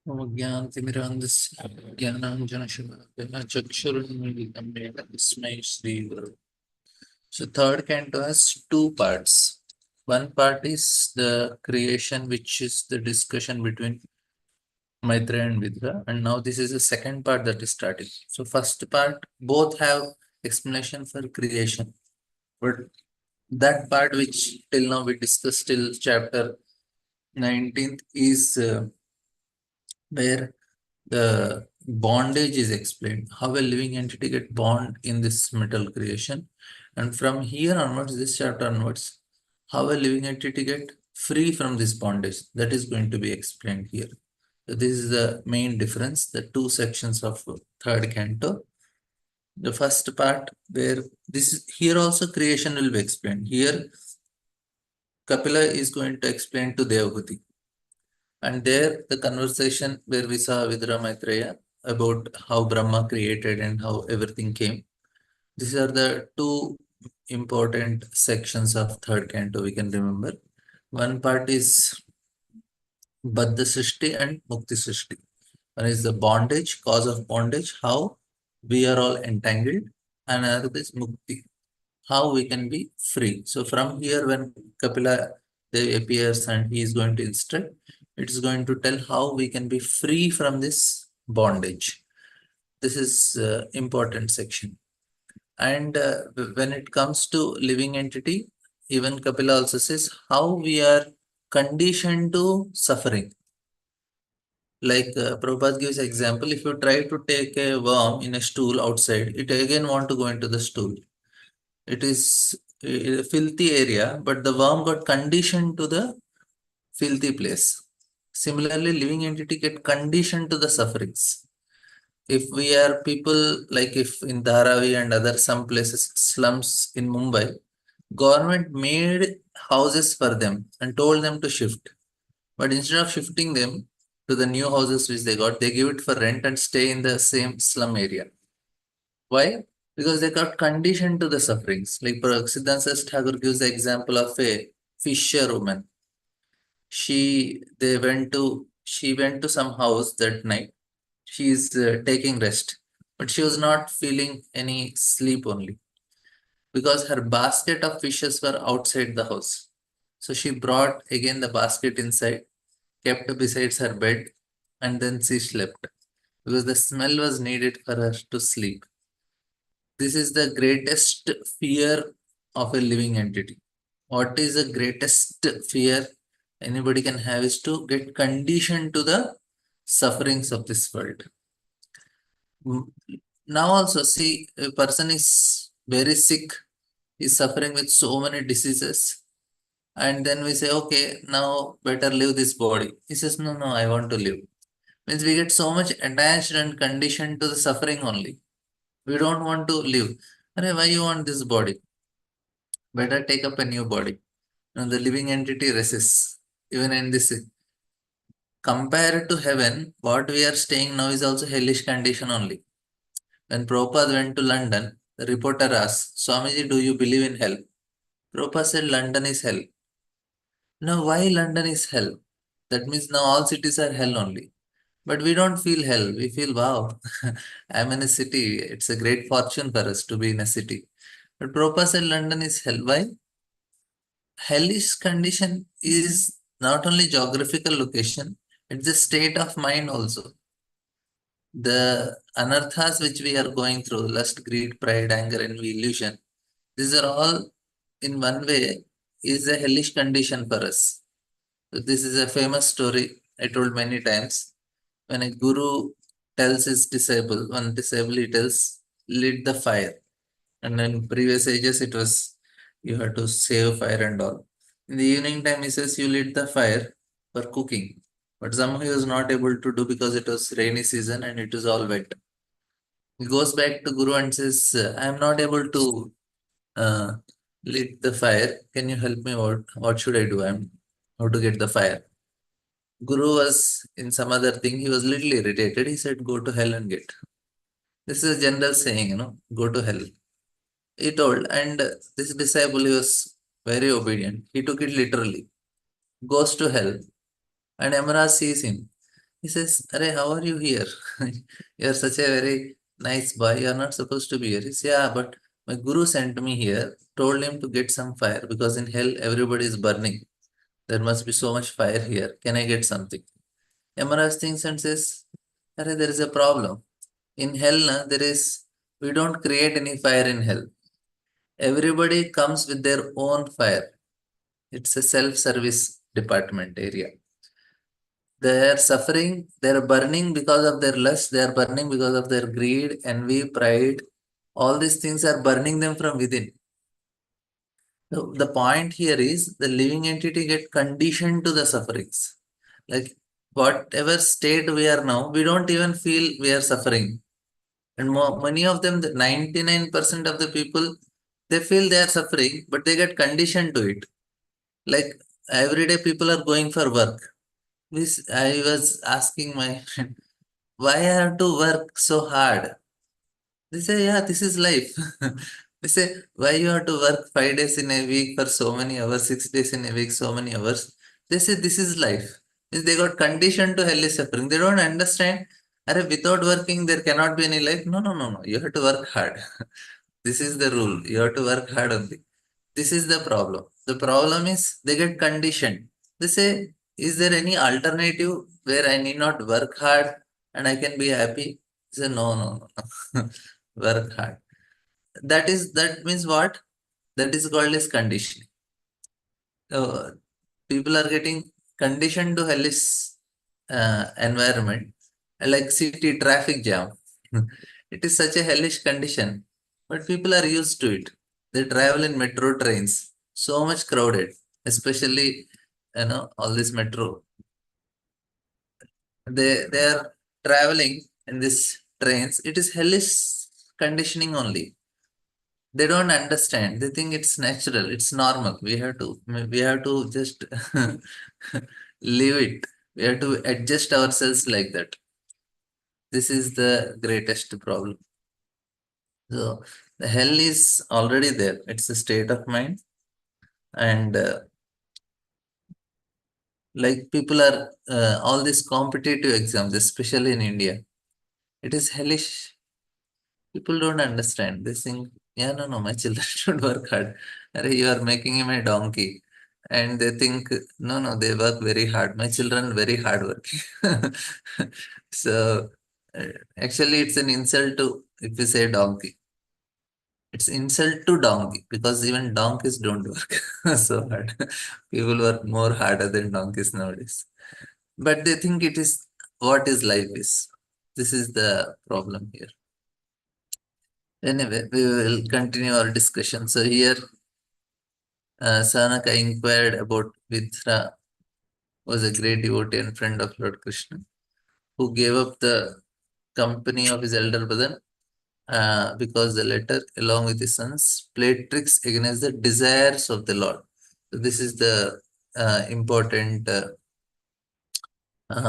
ज्ञानतिमिरान्धस्य ज्ञानाञ्जनशलाकया चक्षुरुन्मीलितं येन तस्मै श्रीगुरवे. So third canto has two parts. One part is the creation, which is the discussion between Maitreya and Vidura, and now this is the second part that is starting. So first part, both have explanation for creation, but that part which till now we discussed till chapter 19th is where the bondage is explained, how a living entity get bond in this metal creation, and from here onwards, this chapter onwards, how a living entity get free from this bondage, that is going to be explained here. So this is the main difference, the two sections of third canto. The first part where this is here also creation will be explained. Here Kapila is going to explain to Devahuti. And there, the conversation where we saw Vidura Maitreya about how Brahma created and how everything came. These are the two important sections of third canto we can remember. One part is Baddha Srishti and Mukti Srishti. One is the bondage, cause of bondage, how we are all entangled, and another is Mukti, how we can be free. So from here, when Kapila Dev appears and he is going to instruct, it is going to tell how we can be free from this bondage. This is important section. And when it comes to living entity, even Kapila also says how we are conditioned to suffering. Like Prabhupada gives example, if you try to take a worm in a stool outside, it again want to go into the stool. It is a filthy area, but the worm got conditioned to the filthy place. Similarly, living entity get conditioned to the sufferings. If we are people like if in Dharavi and other some places, slums in Mumbai, government made houses for them and told them to shift. But instead of shifting them to the new houses which they got, they give it for rent and stay in the same slum area. Why? Because they got conditioned to the sufferings. Like Siddhanta Thakur gives the example of a fisherwoman. She went to some house that night. She is taking rest, but she was not feeling any sleep only because her basket of fishes were outside the house. So she brought again the basket inside, kept beside her bed, and then she slept because the smell was needed for her to sleep. This is the greatest fear of a living entity. What is the greatest fear anybody can have is to get conditioned to the sufferings of this world. Now also see a person is very sick, is suffering with so many diseases, and then we say, okay, now better leave this body. He says, no, I want to live. Means we get so much attached and conditioned to the suffering only. We don't want to live. Why you want this body? Better take up a new body. And the living entity resists. Even in this, compared to heaven, what we are staying now is also hellish condition only. When Prabhupada went to London, the reporter asked, Swamiji, do you believe in hell? Prabhupada said, London is hell. Now, why London is hell? That means now all cities are hell only. But we don't feel hell. We feel, wow, I'm in a city. It's a great fortune for us to be in a city. But Prabhupada said London is hell. Why? Hellish condition is not only geographical location, it's a state of mind also. The anarthas which we are going through, lust, greed, pride, anger, envy, illusion, these are all in one way is a hellish condition for us. So this is a famous story I told many times. When a guru tells his disciple, one disciple he tells, lit the fire. And in previous ages it was you have to save fire and all. In the evening time he says you lit the fire for cooking. But somehow he was not able to do because it was rainy season and it was all wet. He goes back to Guru and says, I am not able to uh, lit the fire. Can you help me? What should I do? I'm how to get the fire. Guru was in some other thing. He was little irritated. He said, go to hell and get. This is a general saying, go to hell. He told, and this disciple he was very obedient. He took it literally. Goes to hell. And Yamraj sees him. He says, Arey, how are you here? You're such a very nice boy. You're not supposed to be here. He says, yeah, but my guru sent me here, told him to get some fire because in hell everybody is burning. There must be so much fire here. Can I get something? Yamaraj thinks and says, Arey, there is a problem. In hell, we don't create any fire in hell. Everybody comes with their own fire. It's a self-service department area. They are suffering, they are burning because of their lust, they are burning because of their greed, envy, pride. All these things are burning them from within. So the point here is the living entity get conditioned to the sufferings. Like whatever state we are now, we don't even feel we are suffering. And many of them, the 99% of the people, they feel they are suffering, but they get conditioned to it. Like every day people are going for work. I was asking my friend, why I have to work so hard? They say, yeah, this is life. They say, why you have to work 5 days in a week for so many hours, 6 days in a week, so many hours? They say, this is life. They got conditioned to hell is suffering. They don't understand. Without working, there cannot be any life. No, no, no, no. You have to work hard. This is the rule. You have to work hard only. This is the problem. The problem is they get conditioned. They say, is there any alternative where I need not work hard and I can be happy? They say, no, no, no. Work hard. That means what? That is called as conditioning. So people are getting conditioned to hellish environment, like city traffic jam. It is such a hellish condition, but people are used to it. They travel in metro trains, so much crowded, especially all this metro. They are traveling in these trains. It is hellish conditioning only. They don't understand. They think it's natural, it's normal. We have to just live it. We have to adjust ourselves like that. This is the greatest problem. So the hell is already there. It's a state of mind, and like people are all these competitive exams, especially in India. It is hellish. People don't understand. They think, yeah, no, no, my children should work hard. You are making him a donkey. And they think, no, no, they work very hard. My children very hard working. So uh, actually, it's an insult to if you say donkey. It's insult to donkey because even donkeys don't work so hard. People work more harder than donkeys nowadays. But they think it is what is life is. This is the problem here. Anyway, we will continue our discussion. So here, Sanaka inquired about Vithra, was a great devotee and friend of Lord Krishna, who gave up the company of his elder brother because the latter, along with his sons, played tricks against the desires of the Lord. So this is the important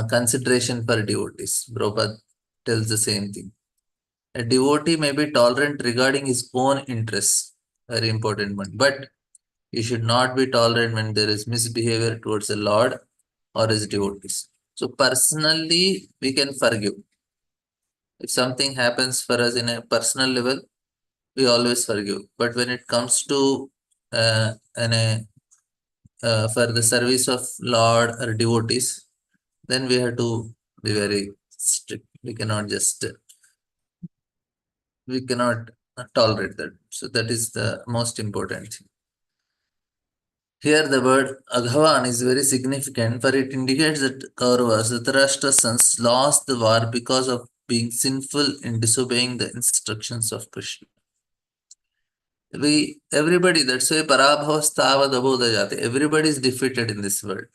consideration for devotees. Prabhupada tells the same thing. A devotee may be tolerant regarding his own interests, very important one, but he should not be tolerant when there is misbehavior towards the Lord or his devotees. So personally, we can forgive. If something happens for us in a personal level, we always forgive. But when it comes to for the service of Lord or devotees, then we have to be very strict. We cannot tolerate that. So that is the most important thing. Here the word Aghavan is very significant for it indicates that Kauravas, Dhritarashtra's sons, lost the war because of being sinful in disobeying the instructions of Krishna. Everybody, that's why Parabhavastavad Abodhajate, everybody is defeated in this world.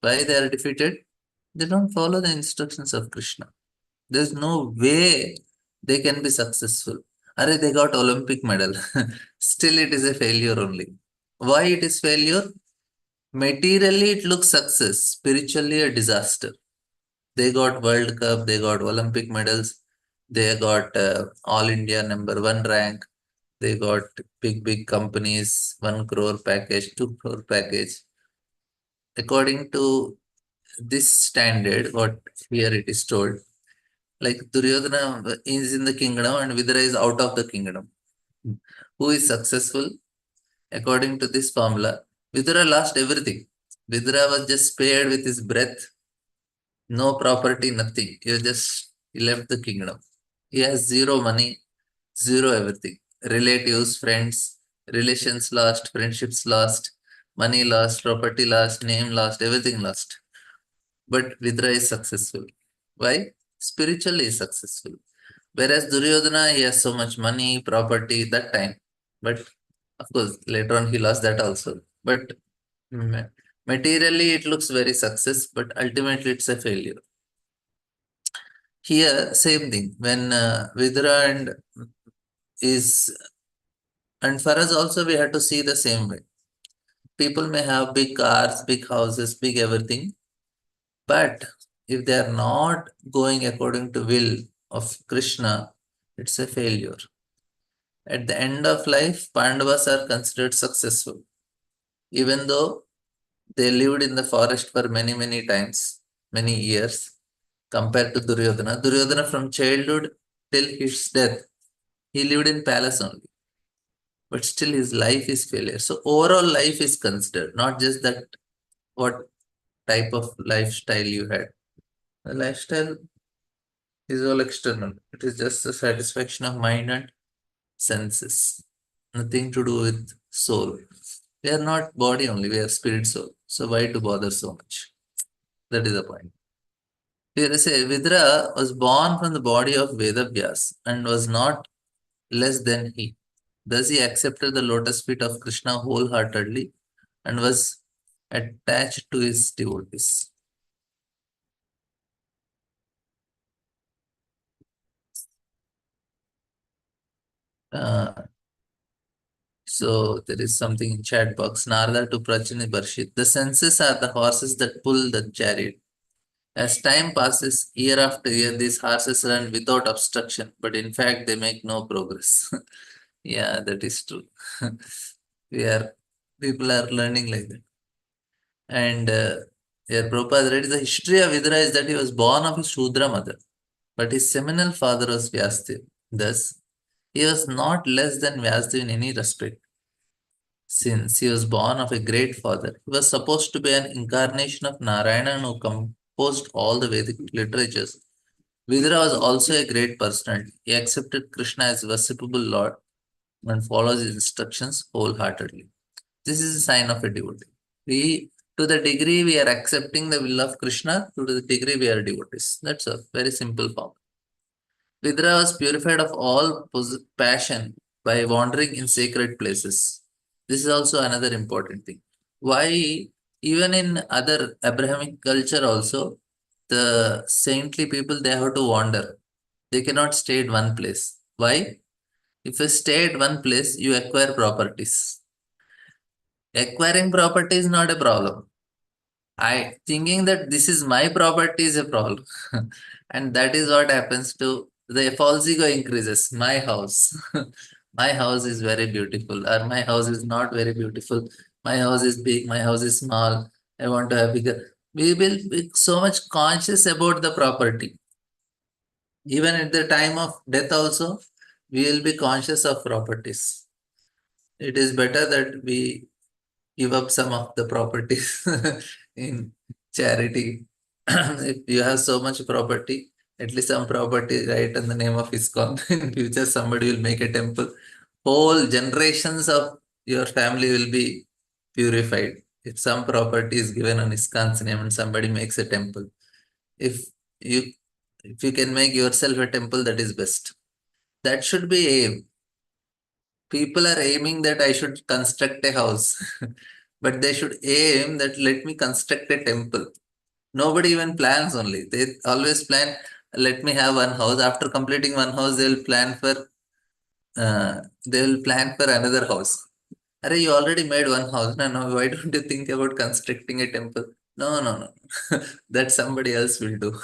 Why they are defeated? They don't follow the instructions of Krishna. There's no way they can be successful. They got Olympic medal. Still it is a failure only. Why it is failure? Materially, it looks success. Spiritually, a disaster. They got World Cup, they got Olympic medals, they got All India #1 rank, they got big companies, 1 crore package, 2 crore package. According to this standard, what here it is told, like Duryodhana is in the kingdom and Vidura is out of the kingdom. Who is successful? According to this formula, Vidura lost everything. Vidura was just spared with his breath, no property, nothing. He left the kingdom. He has zero money, zero everything. Relatives, friends, relations lost, friendships lost, money lost, property lost, name lost, everything lost. But Vidra is successful. Why? Spiritually is successful. Whereas Duryodhana, he has so much money, property that time. But of course, later on he lost that also. But materially it looks very success, but ultimately it's a failure. Here, same thing. When Vidra is, and for us also we have to see the same way. People may have big cars, big houses, big everything, but if they are not going according to will of Krishna, it's a failure. At the end of life, Pandavas are considered successful, even though they lived in the forest for many, many times, many years, compared to Duryodhana. Duryodhana from childhood till his death, he lived in palace only, but still his life is failure. So overall life is considered, not just that what type of lifestyle you had. The lifestyle is all external. It is just the satisfaction of mind and senses. Nothing to do with soul. We are not body only, we are spirit soul. So why to bother so much? That is the point. Here I say Vidra was born from the body of Vedavyas and was not less than he. Thus he accepted the lotus feet of Krishna wholeheartedly and was attached to his devotees. Uh, so there is something in chat box. Narada to Prajani Barshit. The senses are the horses that pull the chariot. As time passes, year after year, these horses run without obstruction, but in fact, they make no progress. Yeah, that is true. we are People are learning like that. And here Prabhupada read the history of Vidura is that he was born of a Shudra mother, but his seminal father was Vyasdev. Thus, he was not less than Vyasdev in any respect. Since he was born of a great father, he was supposed to be an incarnation of Narayana who composed all the Vedic literatures. Vidura was also a great personality. He accepted Krishna as worshipable Lord and follows his instructions wholeheartedly. This is a sign of a devotee. We, to the degree we are accepting the will of Krishna, to the degree we are devotees. That's a very simple form. Vidra was purified of all passion by wandering in sacred places. This is also another important thing. Why, even in other Abrahamic culture also, the saintly people they have to wander. They cannot stay at one place. Why? If you stay at one place, you acquire properties. Acquiring property is not a problem. I thinking that this is my property is a problem. And that is what happens to the false ego increases. My house. My house is very beautiful, or my house is not very beautiful. My house is big, my house is small. I want to have bigger. We will be so much conscious about the property. Even at the time of death, also, we will be conscious of properties. It is better that we give up some of the properties in charity. If you have so much property, at least some property right in the name of ISKCON. In future, somebody will make a temple. Whole generations of your family will be purified. If some property is given on ISKCON's name and somebody makes a temple, if you if you can make yourself a temple, that is best. That should be aim. People are aiming that I should construct a house, but they should aim that let me construct a temple. Nobody even plans only. They always plan, let me have one house. After completing one house, they will plan for another house. Arey, you already made one house. No, no, why don't you think about constructing a temple? No, no, no. That somebody else will do.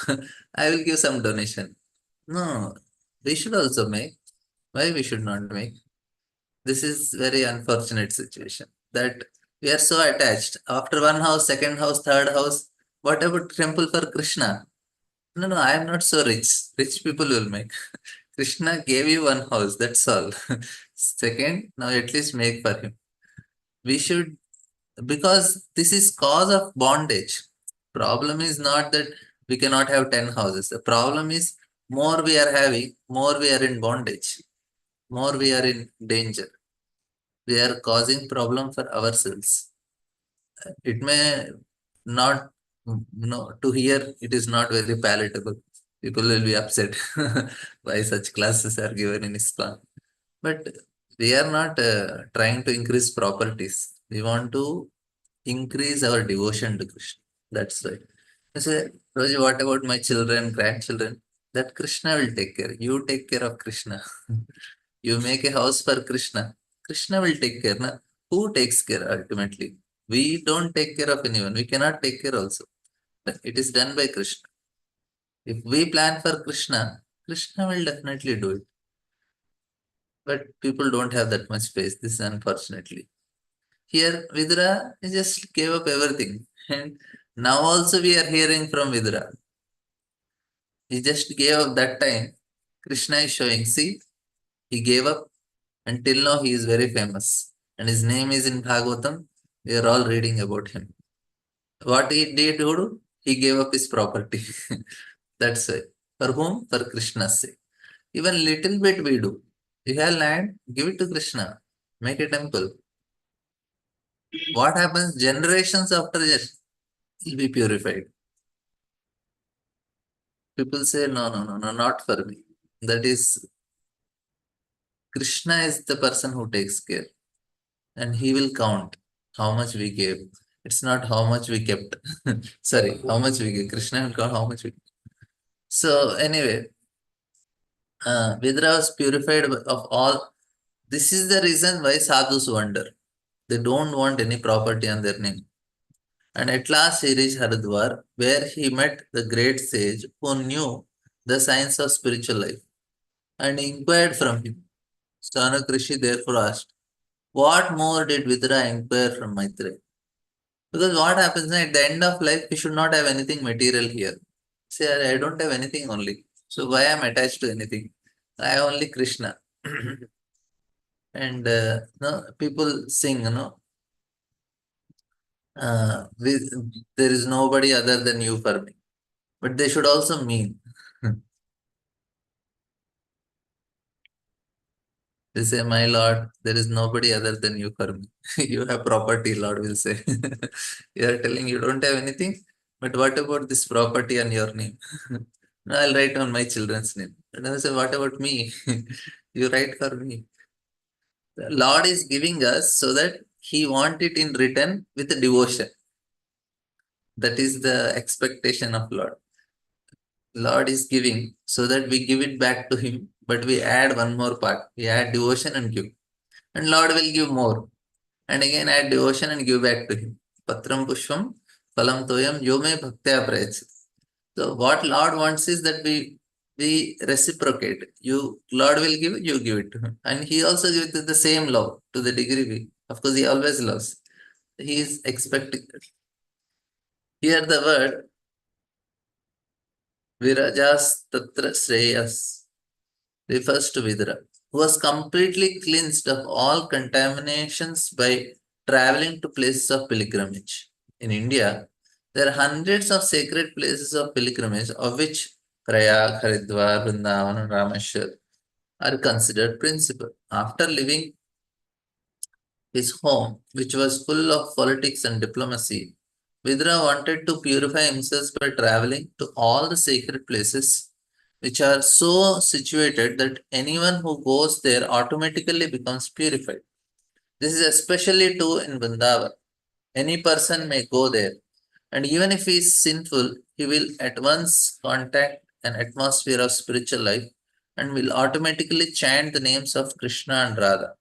I will give some donation. No, we should also make. Why we should not make? This is very unfortunate situation that we are so attached. After one house, second house, third house, What about temple for Krishna? No, no, I am not so rich. Rich people will make. Krishna gave you one house, that's all. Second, now at least make for him. We should, because this is cause of bondage. Problem is not that we cannot have 10 houses. The problem is more we are having, more we are in bondage, more we are in danger. We are causing problem for ourselves. It may not, to hear it is not very palatable. People will be upset why such classes are given in ISKCON. But we are not trying to increase properties. We want to increase our devotion to Krishna. That's right. I say, Roji, what about my children, grandchildren? That Krishna will take care. You take care of Krishna. You make a house for Krishna. Krishna will take care. Na? Who takes care ultimately? We don't take care of anyone. We cannot take care also. But it is done by Krishna. If we plan for Krishna, Krishna will definitely do it. But people don't have that much space. This is unfortunately. Here, Vidura just gave up everything. And now also we are hearing from Vidura. He just gave up that time. Krishna is showing, see, he gave up. Until now, he is very famous. And his name is in Bhagavatam. We are all reading about him. What he did do? He gave up his property. That's why. For whom? For Krishna's sake. Even little bit we do. You have land, give it to Krishna. Make a temple. What happens? Generations after it will be purified. People say, no, no, no, no, not for me. That is, Krishna is the person who takes care. And he will count how much we gave. It's not how much we kept. Sorry, how much we gave. Krishna will count how much we. So anyway, Vidra was purified of all. This is the reason why sadhus wander. They don't want any property on their name. And at last he reached Haridwar, where he met the great sage who knew the science of spiritual life. And he inquired from him. Sanakrishi therefore asked, what more did Vidra inquire from Maitreya? Because what happens at the end of life, we should not have anything material here. Say, I don't have anything only. So why am I attached to anything? I have only Krishna. And no, people sing, with, there is nobody other than you for me. But they should also mean. They say, my Lord, there is nobody other than you for me. You have property, Lord will say. You are telling you don't have anything, but what about this property on your name? No, I'll write on my children's name. And I say, what about me? You write for me. The Lord is giving us so that He want it in return with devotion. That is the expectation of Lord. Lord is giving so that we give it back to Him, but we add one more part. We add devotion and give. And Lord will give more. And again add devotion and give back to him. Patram pushpam phalam toyam yo me bhaktya prayachit. So what Lord wants is that we reciprocate. You Lord will give, you give it to him. And he also gives it the same love to the degree we. Of course, he always loves. He is expecting. Here the word virajas tatra shreyas refers to Vidra, who was completely cleansed of all contaminations by traveling to places of pilgrimage. In India, there are hundreds of sacred places of pilgrimage, of which Prayag, Haridwar, Vrindavan, and Rameshwar are considered principal. After leaving his home, which was full of politics and diplomacy, Vidra wanted to purify himself by traveling to all the sacred places which are so situated that anyone who goes there automatically becomes purified. This is especially true in Vrindavan. Any person may go there, and even if he is sinful, he will at once contact an atmosphere of spiritual life and will automatically chant the names of Krishna and Radha.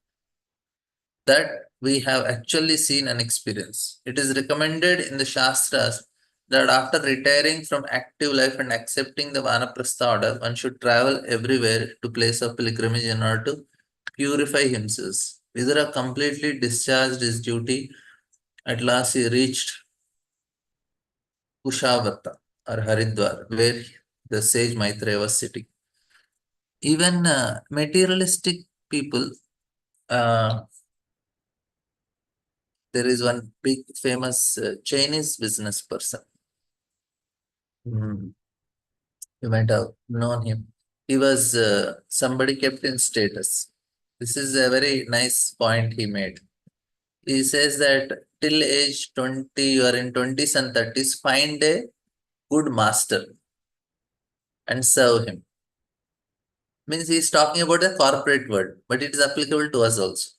That we have actually seen and experienced. It is recommended in the Shastras that after retiring from active life and accepting the Vanaprastha order, one should travel everywhere to place of pilgrimage in order to purify himself. Vidura completely discharged his duty. At last he reached Kushavarta or Haridwar, where the sage Maitreya was sitting. Even materialistic people, uh, there is one big famous Chinese business person. Hmm. You might have known him. He was somebody kept in status. This is a very nice point he made. He says that till age 20, you are in 20s and 30s, find a good master and serve him. Means he's talking about the corporate world, but it is applicable to us also.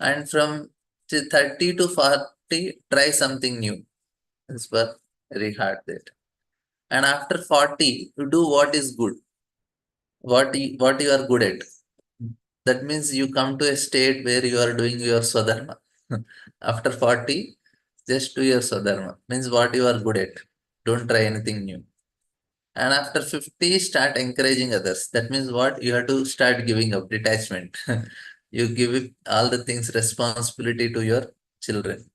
And from 30 to 40, try something new. It's very hard that. And after 40, you do what is good, what you are good at. That means you come to a state where you are doing your swadharma. After 40, just do your swadharma. Means what you are good at. Don't try anything new. And after 50, start encouraging others. That means what? You have to start giving up detachment. You give it all the things responsibility to your children.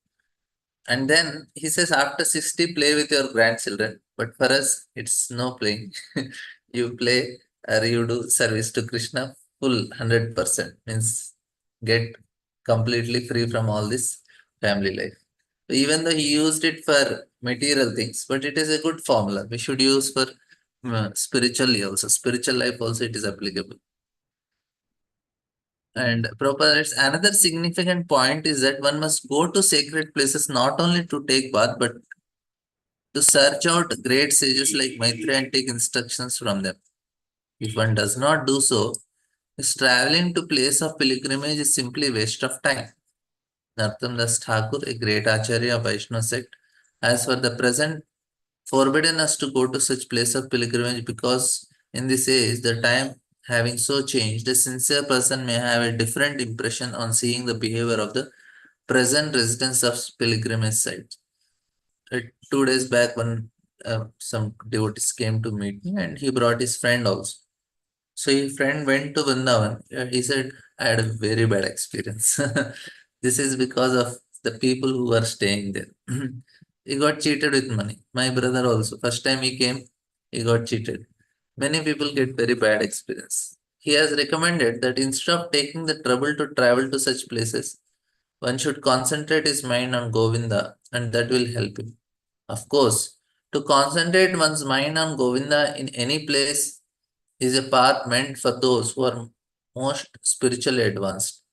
And then he says, after 60, play with your grandchildren. But for us, it's no playing. You play or you do service to Krishna full 100%. Means get completely free from all this family life. So even though he used it for material things, but it is a good formula. We should use for spiritually also. Spiritual life also it is applicable. And proper, it's another significant point is that one must go to sacred places not only to take bath, but to search out great sages like Maitreya and take instructions from them. If one does not do so, his traveling to place of pilgrimage is simply waste of time. Narottam Das Thakur, a great Acharya of Vaishnava sect, has for the present forbidden us to go to such place of pilgrimage because in this age, the time having so changed, a sincere person may have a different impression on seeing the behavior of the present residents of pilgrimage sites. 2 days back, when some devotees came to meet me, and he brought his friend also. So his friend went to Vrindavan. He said, I had a very bad experience. This is because of the people who are staying there. He got cheated with money. My brother also. First time he came, he got cheated. Many people get very bad experience. He has recommended that instead of taking the trouble to travel to such places, one should concentrate his mind on Govinda and that will help him. Of course, to concentrate one's mind on Govinda in any place is a path meant for those who are most spiritually advanced.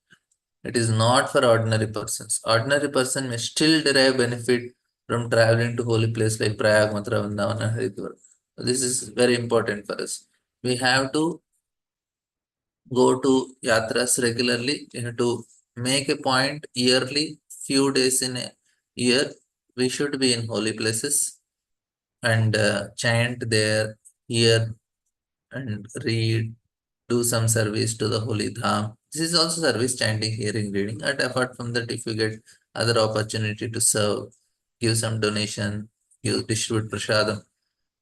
It is not for ordinary persons. Ordinary person may still derive benefit from traveling to holy place like Prayag, Mathura, Vrindavan, and Haridwar. This is very important for us. We have to go to yatras regularly. We have to make a point yearly, few days in a year. We should be in holy places and chant there, hear and read, do some service to the holy dham. This is also service, chanting, hearing, reading. And apart from that, if you get other opportunity to serve, give some donation, give distribute prasadam,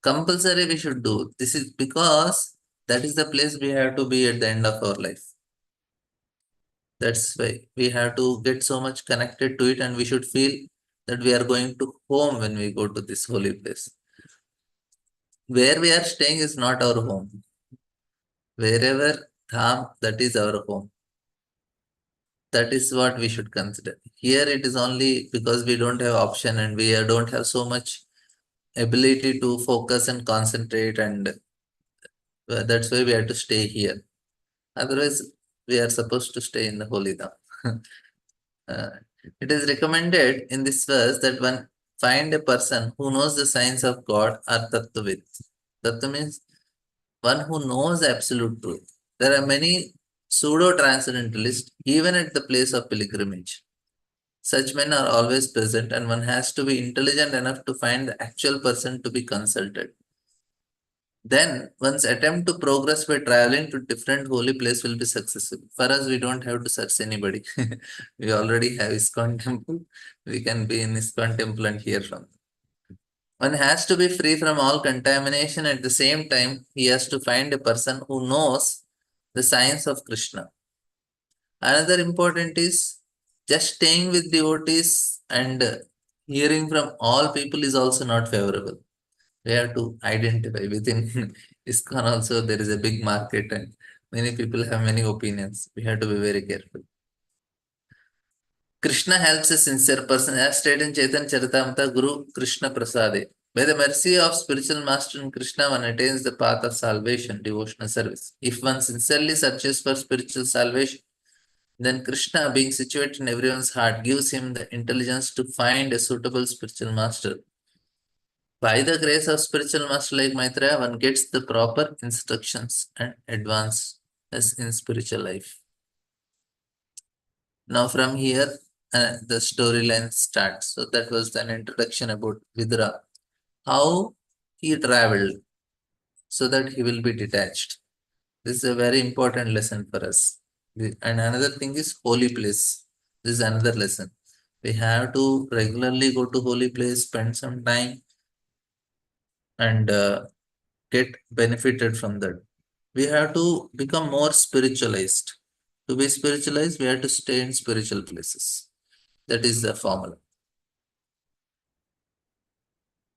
compulsory we should do. This is because that is the place we have to be at the end of our life. That's why we have to get so much connected to it, and we should feel that we are going to home when we go to this holy place. Where we are staying is not our home. Wherever dham, that is our home. That is what we should consider. Here it is only because we don't have option and we don't have so much ability to focus and concentrate, and that's why we have to stay here. Otherwise, we are supposed to stay in the holy dham. Uh, it is recommended in this verse that one find a person who knows the science of God or Tattvavid. Tattva means one who knows absolute truth. There are many pseudo transcendentalists even at the place of pilgrimage. Such men are always present, and one has to be intelligent enough to find the actual person to be consulted. Then one's attempt to progress by traveling to different holy place will be successful. For us, we don't have to search anybody. We already have ISKCON temple. We can be in ISKCON temple and hear from them. One has to be free from all contamination. At the same time, he has to find a person who knows the science of Krishna. Another important is just staying with devotees and Hearing from all people is also not favorable. We have to identify within ISKCON also there is a big market and many people have many opinions. We have to be very careful. Krishna helps a sincere person as stated in Chaitanya Charitamrita Guru Krishna Prasade. By the mercy of spiritual master in Krishna, one attains the path of salvation, devotional service. If one sincerely searches for spiritual salvation, then Krishna, being situated in everyone's heart, gives him the intelligence to find a suitable spiritual master. By the grace of spiritual master like Maitreya, one gets the proper instructions and advance in spiritual life. Now from here, the storyline starts. So that was an introduction about Vidura, how he traveled so that he will be detached. This is a very important lesson for us. And another thing is holy place. This is another lesson. We have to regularly go to holy place, spend some time, and get benefited from that. We have to become more spiritualized. To be spiritualized, we have to stay in spiritual places. That is the formula.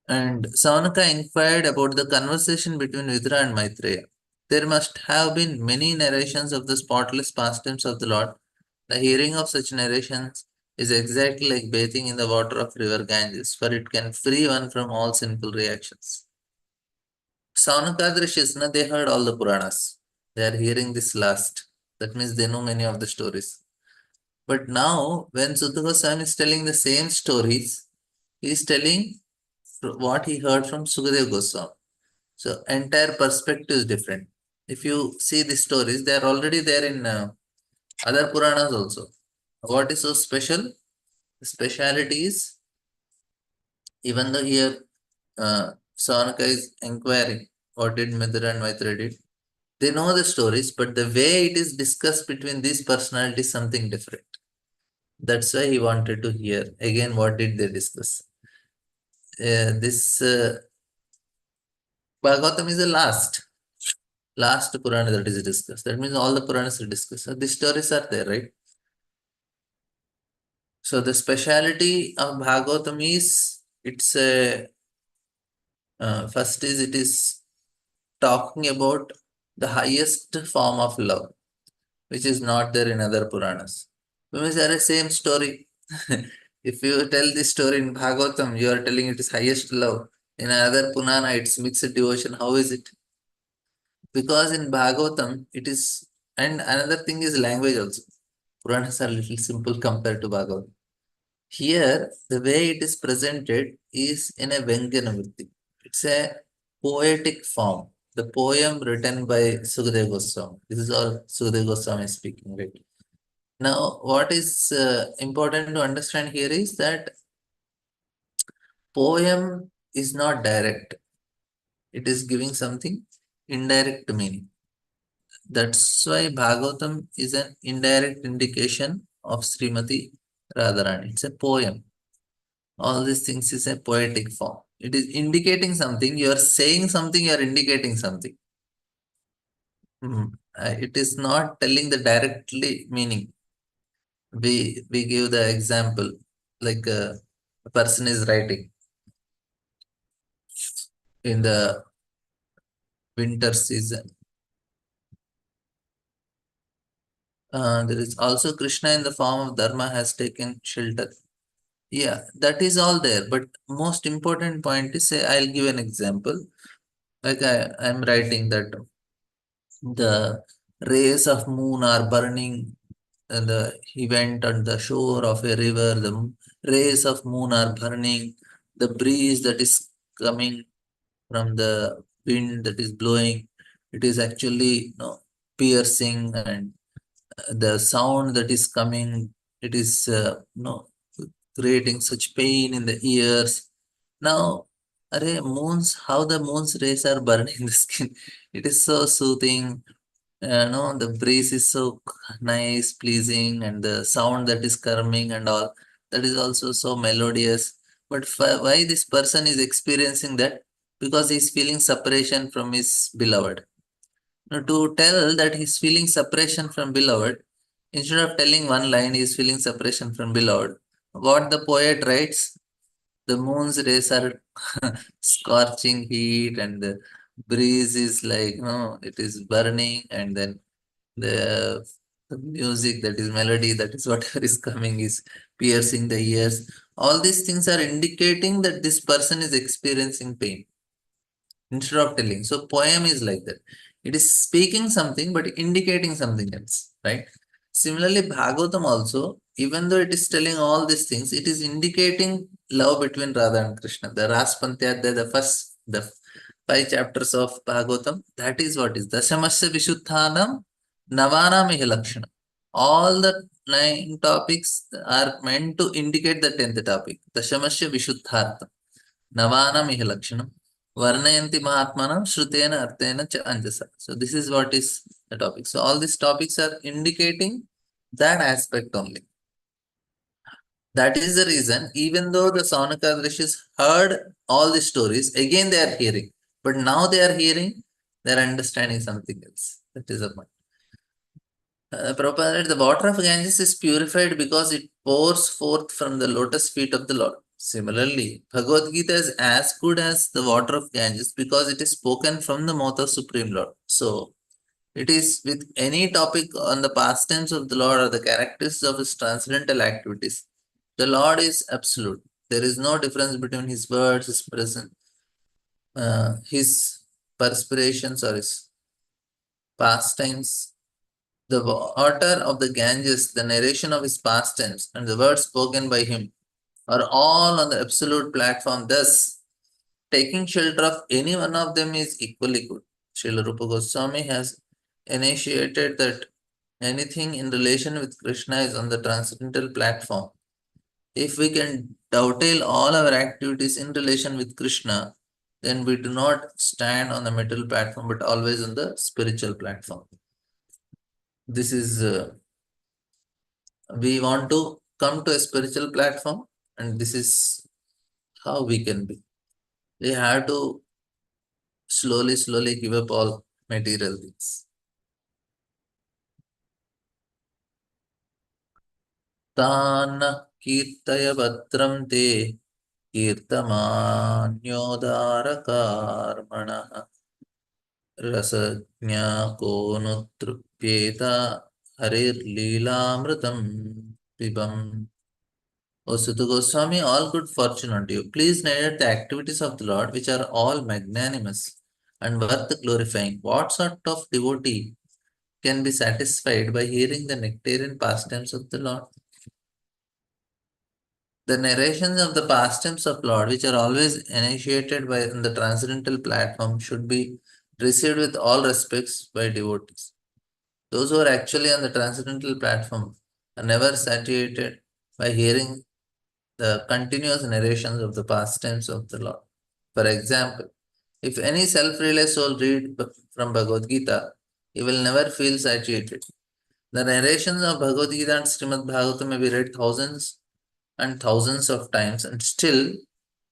And Saunaka inquired about the conversation between Vidura and Maitreya. There must have been many narrations of the spotless pastimes of the Lord. The hearing of such narrations is exactly like bathing in the water of river Ganges, for it can free one from all sinful reactions. Saunakadri they heard all the Puranas. They are hearing this last. That means they know many of the stories. But now, when Sutta Goswami is telling the same stories, he is telling what he heard from Sukadeva Goswami. So, entire perspective is different. If you see the stories, they are already there in other Puranas also. What is so special? The speciality is, even though here Saunaka is inquiring what did Midra and Maitreya did, they know the stories, but the way it is discussed between these personalities is something different. That's why he wanted to hear again what did they discuss. This Bhagavatam is the last Purana that is discussed. That means all the Puranas are discussed. So these stories are there, right? So the speciality of Bhagavatam is it's a first is it is talking about the highest form of love, which is not there in other Puranas. Because they are the same story. If you tell this story in Bhagavatam, you are telling it is highest love. In another Purana, it's mixed devotion. How is it? Because in Bhagavatam, it is, and another thing is language also. Puranas are little simple compared to Bhagavatam. Here, the way it is presented is in a Vyanjanavritti. It's a poetic form. The poem written by Sukadeva Goswami. This is all Sukadeva Goswami speaking, right? Now, what is important to understand here is that poem is not direct. It is giving something indirect meaning. That's why Bhagavatam is an indirect indication of Srimati Radharani. It's a poem. All these things is a poetic form. It is indicating something. You are saying something, you are indicating something. It is not telling the directly meaning. We give the example like a person is writing in the winter season. There is also Krishna in the form of Dharma has taken shelter. Yeah, that is all there. But most important point is, say, I'll give an example. Like I'm writing that the rays of moon are burning and he went on the shore of a river. The rays of moon are burning. The breeze that is coming from the wind that is blowing, it is actually piercing, and the sound that is coming, it is creating such pain in the ears. Now, moons, how the moon's rays are burning the skin. It is so soothing. The breeze is so nice, pleasing, and the sound that is coming and all, that is also so melodious. But why this person is experiencing that? Because he's feeling separation from his beloved. Now, to tell that he's feeling separation from beloved, instead of telling one line, he's feeling separation from beloved. What the poet writes, The moon's rays are scorching heat, and the breeze is like, it is burning, and then the the music, that is melody, that is whatever is coming, is piercing the ears. All these things are indicating that this person is experiencing pain instead of telling. So poem is like that. It is speaking something but indicating something else, right? Similarly, Bhagavatam also, even though it is telling all these things, it is indicating love between Radha and Krishna. The Raspantya, the 5 chapters of Bhagavatam, that is what is Dashamasya Vishuddhanam Navanam Lakshana. All the 9 topics are meant to indicate the 10th topic. Dashamasya Vishuddhartham. Navanam Lakshanam. Varnayanti Mahatmanam Shrutena Artena Cha Anjasa. So this is what is the topic. So all these topics are indicating that aspect only. That is the reason, even though the Saunaka Rishis heard all the stories, again they are hearing. But now they are hearing, they are understanding something else. That is the point. Prabhupada, the water of Ganges is purified because it pours forth from the lotus feet of the Lord. Similarly, Bhagavad Gita is as good as the water of Ganges because it is spoken from the mouth of Supreme Lord. So, it is with any topic on the pastimes of the Lord or the characteristics of his transcendental activities. The Lord is absolute. There is no difference between his words, his presence, his perspirations, or his pastimes. The water of the Ganges, the narration of his pastimes, and the words spoken by him are all on the absolute platform. Thus, taking shelter of any one of them is equally good. Srila Rupa Goswami has initiated that anything in relation with Krishna is on the transcendental platform. If we can dovetail all our activities in relation with Krishna, then we do not stand on the middle platform but always on the spiritual platform. This is, we want to come to a spiritual platform, and this is how we can be. We have to slowly give up all material things. तान् कीर्तय भद्रं ते कीर्तमान्योदारकार्मणः रसज्ञा को नु तृप्येत हरिर्लीलामृतं पिबम्. O Sutta Goswami, all good fortune unto you. Please narrate the activities of the Lord, which are all magnanimous and worth glorifying. What sort of devotee can be satisfied by hearing the nectarian pastimes of the Lord? The narrations of the pastimes of Lord, which are always initiated by the transcendental platform, should be received with all respects by devotees. Those who are actually on the transcendental platform are never satiated by hearing the continuous narrations of the pastimes of the Lord. For example, if any self-realized soul read from Bhagavad Gita, he will never feel satiated. The narrations of Bhagavad Gita and Srimad Bhagavatam may be read thousands and thousands of times, and still,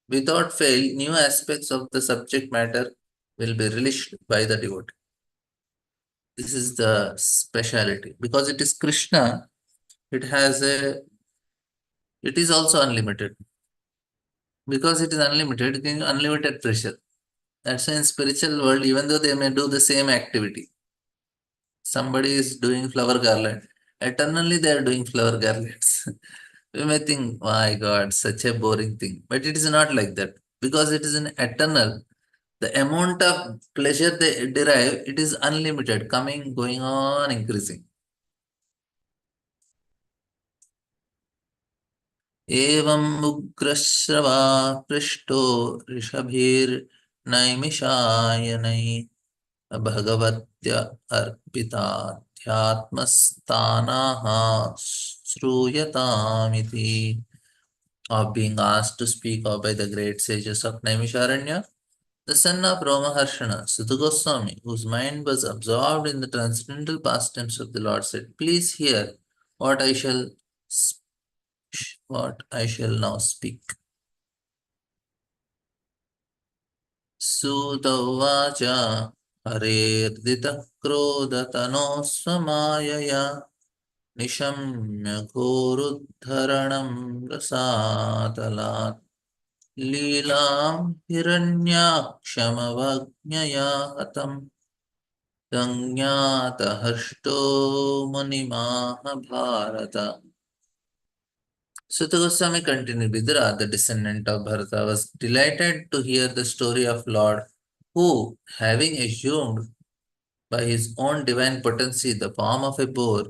without fail, new aspects of the subject matter will be relished by the devotee. This is the speciality. Because it is Krishna, it is also unlimited. Because it is unlimited, it is unlimited pressure. That's why in spiritual world, even though they may do the same activity, somebody is doing flower garland, eternally they are doing flower garlands. We may think, my God, such a boring thing. But it is not like that. Because it is an eternal, the amount of pleasure they derive, it is unlimited, coming, going on, increasing. एवं Ugrashrava पृष्टो ऋषभिर्नैमिषायनैः भगवत्य अर्पिताध्यात्मस्थानाः श्रूयतामिति. Of being asked to speak of by the great sages of Naimisharanya, the son of Ramaharshana, Sutta Goswami, whose mind was absorbed in the transcendental pastimes of the Lord, said, "Please hear what I shall now speak." Sutta Uvacha Hareerdita Krodhatano Swamayaya Nishamya Ghoruddharanam Rasatalat. लीलां हिरण्याक्षमवज्ञया हतं संज्ञातहर्षो मुनिमाह Sutta Goswami continued, Vidura, the descendant of Bharata, was delighted to hear the story of Lord who, having assumed by his own divine potency the form of a boar,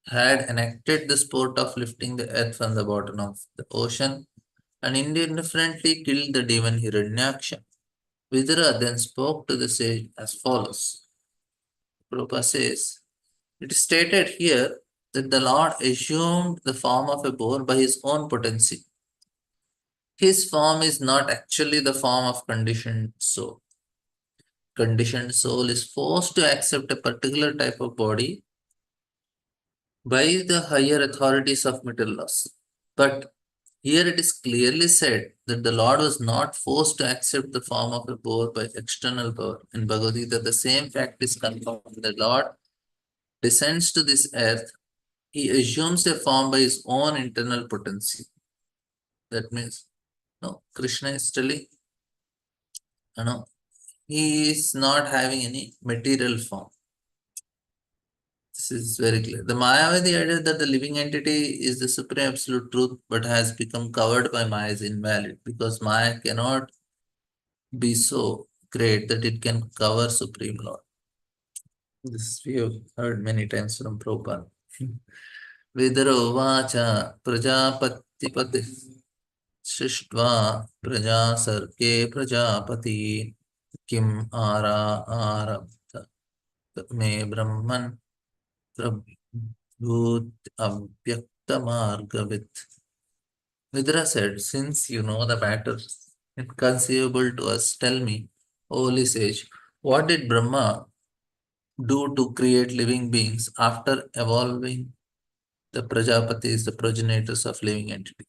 had enacted the sport of lifting the earth from the bottom of the ocean and indifferently killed the demon Hiranyaksha. Vidura then spoke to the sage as follows. Prabhupada says, it is stated here that the Lord assumed the form of a boar by his own potency. His form is not actually the form of conditioned soul. Conditioned soul is forced to accept a particular type of body by the higher authorities of middle laws. But here it is clearly said that the Lord was not forced to accept the form of a boar by external power. In Bhagavad Gita, the same fact is confirmed. The Lord descends to this earth, he assumes a form by his own internal potency. That means, no, Krishna is telling, no, he is not having any material form. This is very clear. The Mayavadi idea that the living entity is the supreme absolute truth but has become covered by Maya is invalid because Maya cannot be so great that it can cover Supreme Lord. This we have heard many times from Prabhupada. Vidaro vacha prajapatipati shishtva prajasarke prajapati kim arabdha me brahman prabhut avyaktamargavit. Vidra said, since you know the matter inconceivable to us, tell me, holy sage, what did Brahma do to create living beings after evolving the Prajapatis, the progenitors of living entity?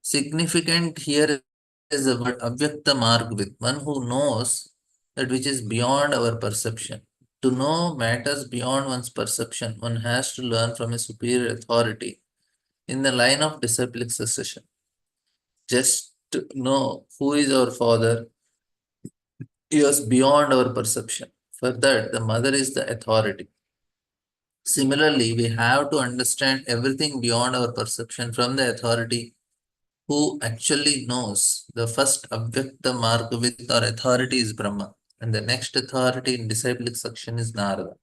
Significant here is the word Avyakta Margavit, one who knows that which is beyond our perception. To know matters beyond one's perception, one has to learn from a superior authority in the line of disciplic succession. Just to know who is our father is beyond our perception. For that, the mother is the authority. Similarly, we have to understand everything beyond our perception from the authority who actually knows. The first Avyakta Margavit or authority is Brahma, and the next authority in disciplic section is Narada.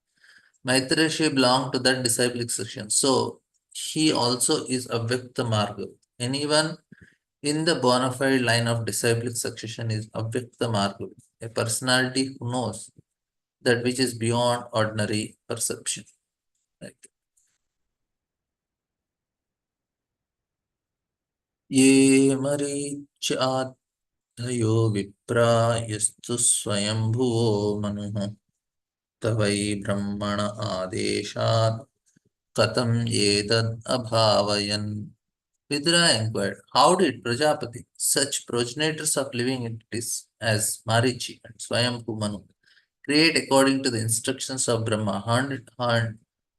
Maitreya belonged to that disciplic section, so he also is Avyakta Margavit. Anyone in the bona fide line of disciplic succession is Avyakta Margavit, a personality who knows that which is beyond ordinary perception. Like ये मरीच्याद्धयो विप्रा यस्तु स्वयंभुवो मनुः तवै ब्रह्मण आदेशात् कथं एतद् अभावयन्. Vidura inquired, how did Prajapati, such progenitors of living entities as Marichi and Swayambhu Manu, create according to the instructions of Brahma?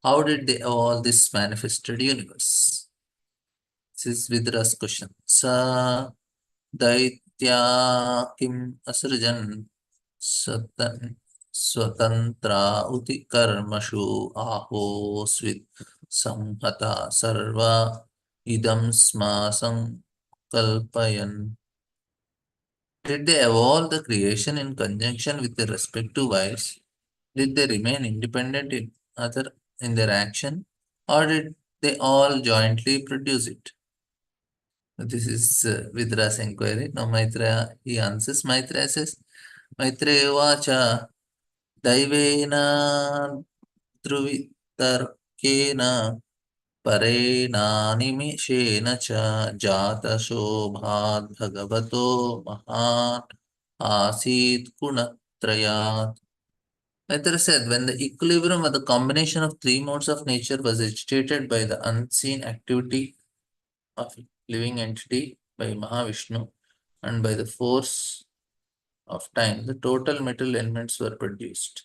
How did they evolve this manifested universe? This is Vidura's question. Sa दैत्या किम् असृजन् स्वतन् स्वतन्त्रा उति कर्मसु आहोस्वित् संहता सर्वा idam sma sankalpayan. Did they evolve the creation in conjunction with their respective wives? Did they remain independent in their action, or did they all jointly produce it? This is Vidra's inquiry. Now Maitreya, he answers. Maitreya says, Maitreya vacha daivena dhruvitarkena परेणानिमिषेण च जातशोभाद् भगवतो महान् आसीत् गुणत्रयात्. Maitreya said, when the equilibrium or the combination of three modes of nature was agitated by the unseen activity of living entity by Mahavishnu and by the force of time, the total material elements were produced.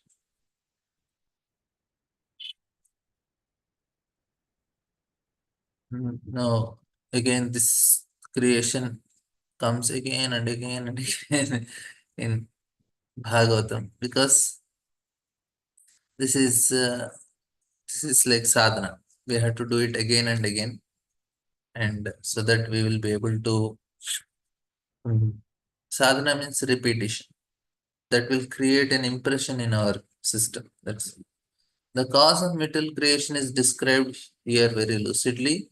Now, again, this creation comes again and again and again in Bhagavatam, because this is uh, this is like sadhana. We have to do it again and again, and so that we will be able to. Mhm. Sadhana means repetition. That will create an impression in our system. That's the cause of material creation is described here very lucidly.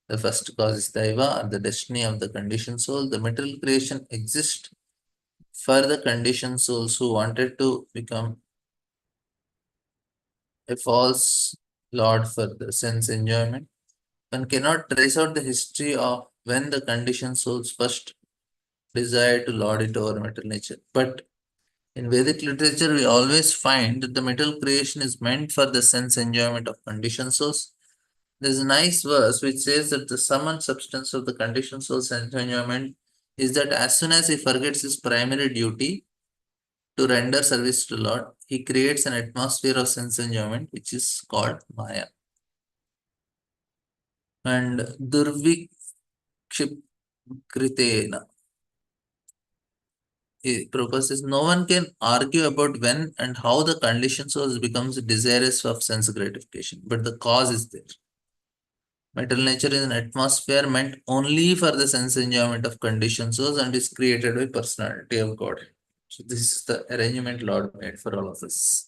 The first cause is Daiva, or the destiny of the conditioned soul. The material creation exists for the conditioned souls who wanted to become a false lord for the sense enjoyment. One cannot trace out the history of when the conditioned souls first desired to lord it over material nature. But in Vedic literature, we always find that the material creation is meant for the sense enjoyment of conditioned souls. There's a nice verse which says that the sum and substance of the conditioned soul's sense enjoyment is that as soon as he forgets his primary duty to render service to Lord, he creates an atmosphere of sense enjoyment which is called Maya. And Durvikshipkritena. Prabhupada says no one can argue about when and how the conditioned soul becomes desirous of sense gratification, but the cause is there. Material nature is an atmosphere meant only for the sense enjoyment of conditioned souls and is created by personality of God. So this is the arrangement Lord made for all of us.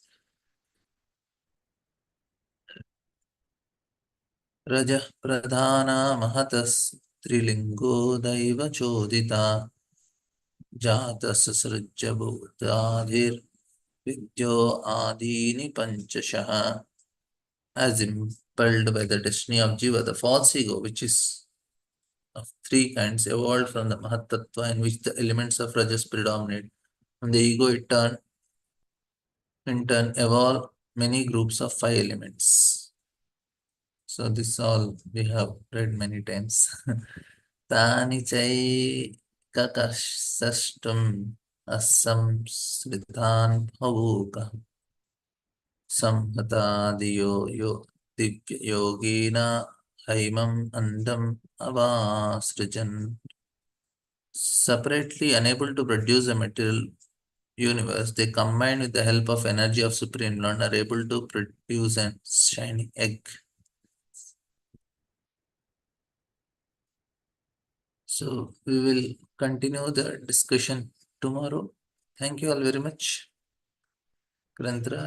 Rajah pradhana mahatas trilingo daiva chodita jatas srajya bhutadhir vidyo adini panchashaha, as impelled by the destiny of Jiva, the false ego, which is of three kinds, evolved from the Mahatattva in which the elements of Rajas predominate. From the ego, in turn, evolve many groups of five elements. So this all we have read many times. Tani chai kakashastam asam sridhan bhavuka samhatadiyo yo divya yogina haimam andam avasrijan. Separately unable to produce a material universe, they combine with the help of energy of Supreme Lord are able to produce a shining egg. So we will continue the discussion tomorrow. Thank you all very much. Granthra.